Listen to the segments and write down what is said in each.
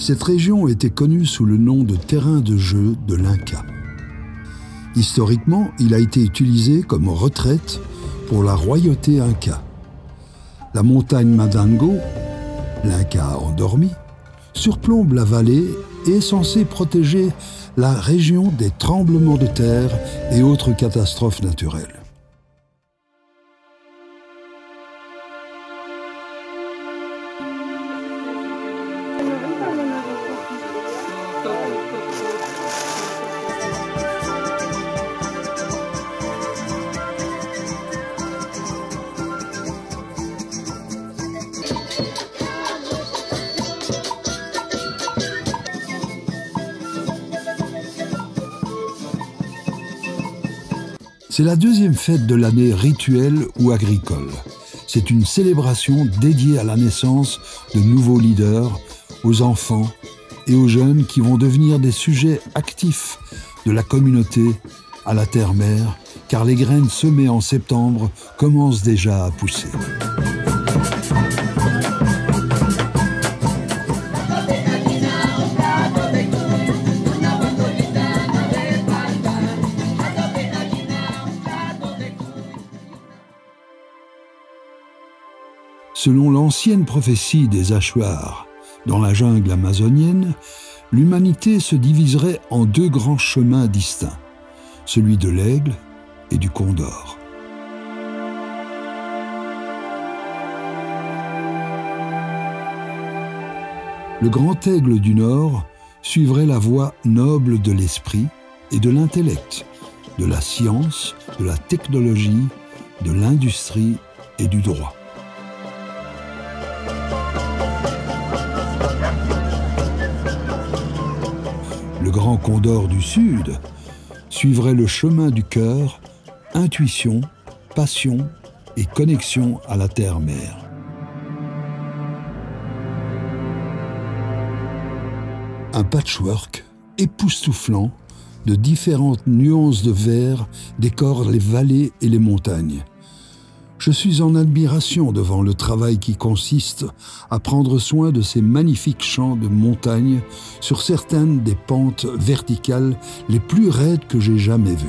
Cette région était connue sous le nom de terrain de jeu de l'Inca. Historiquement, il a été utilisé comme retraite pour la royauté Inca. La montagne Madango, l'Inca endormi, surplombe la vallée et est censée protéger la région des tremblements de terre et autres catastrophes naturelles. C'est la deuxième fête de l'année rituelle ou agricole. C'est une célébration dédiée à la naissance de nouveaux leaders, aux enfants et aux jeunes qui vont devenir des sujets actifs de la communauté à la terre-mère, car les graines semées en septembre commencent déjà à pousser. Selon l'ancienne prophétie des Achuar, dans la jungle amazonienne, l'humanité se diviserait en deux grands chemins distincts, celui de l'aigle et du condor. Le grand aigle du Nord suivrait la voie noble de l'esprit et de l'intellect, de la science, de la technologie, de l'industrie et du droit. Le grand condor du Sud suivrait le chemin du cœur, intuition, passion et connexion à la terre-mère. Un patchwork époustouflant de différentes nuances de vert décore les vallées et les montagnes. Je suis en admiration devant le travail qui consiste à prendre soin de ces magnifiques champs de montagnes sur certaines des pentes verticales les plus raides que j'ai jamais vues.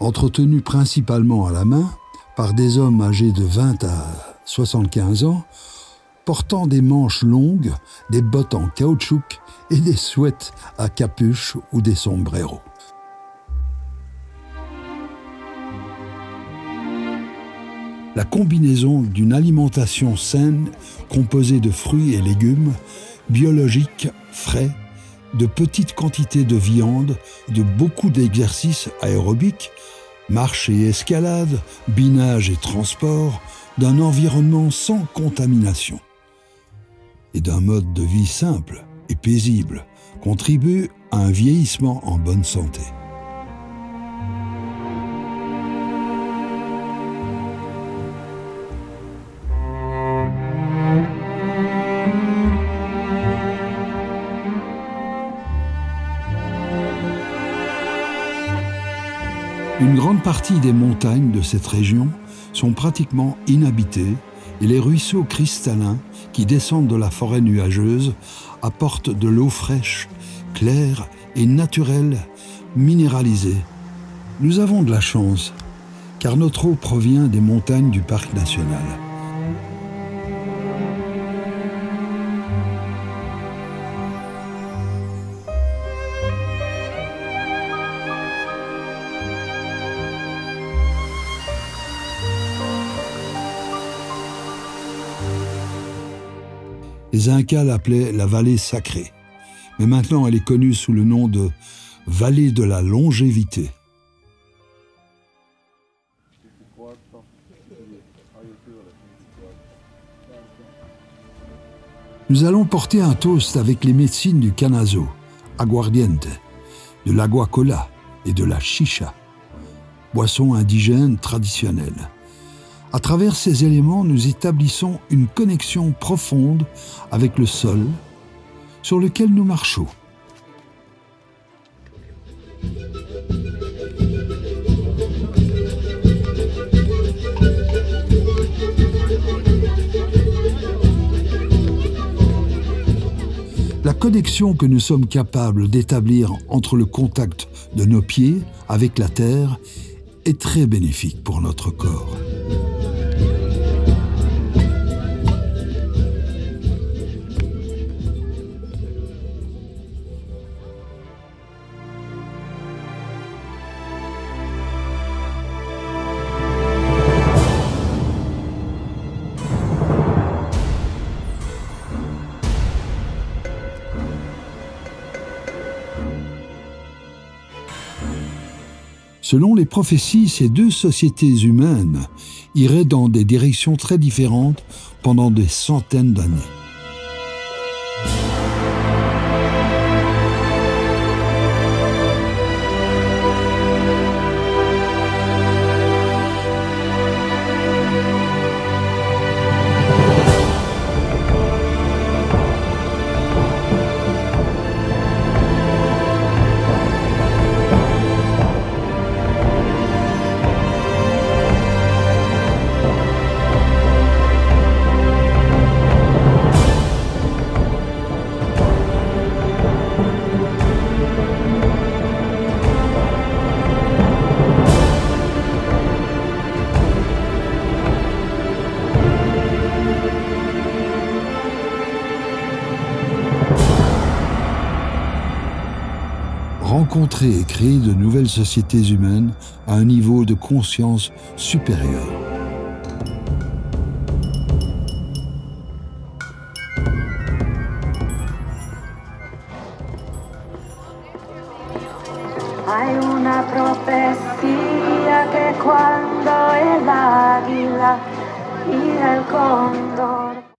Entretenus principalement à la main par des hommes âgés de 20 à 75 ans, portant des manches longues, des bottes en caoutchouc et des sweats à capuche ou des sombreros. La combinaison d'une alimentation saine composée de fruits et légumes, biologiques, frais, de petites quantités de viande, de beaucoup d'exercices aérobiques, marche et escalade, binage et transport, d'un environnement sans contamination et d'un mode de vie simple et paisible contribue à un vieillissement en bonne santé. Une grande partie des montagnes de cette région sont pratiquement inhabitées et les ruisseaux cristallins qui descendent de la forêt nuageuse apportent de l'eau fraîche, claire et naturelle, minéralisée. Nous avons de la chance, car notre eau provient des montagnes du parc national. Les Incas l'appelaient la vallée sacrée, mais maintenant elle est connue sous le nom de vallée de la longévité. Nous allons porter un toast avec les médecines du Canazo, aguardiente, de l'agua cola et de la chicha, boisson indigène traditionnelle. À travers ces éléments, nous établissons une connexion profonde avec le sol sur lequel nous marchons. connexion que nous sommes capables d'établir entre le contact de nos pieds avec la terre est très bénéfique pour notre corps. Selon les prophéties, ces deux sociétés humaines iraient dans des directions très différentes pendant des centaines d'années. Rencontrer et créer de nouvelles sociétés humaines à un niveau de conscience supérieur. Hay una profecía que cuando el águila y el cóndor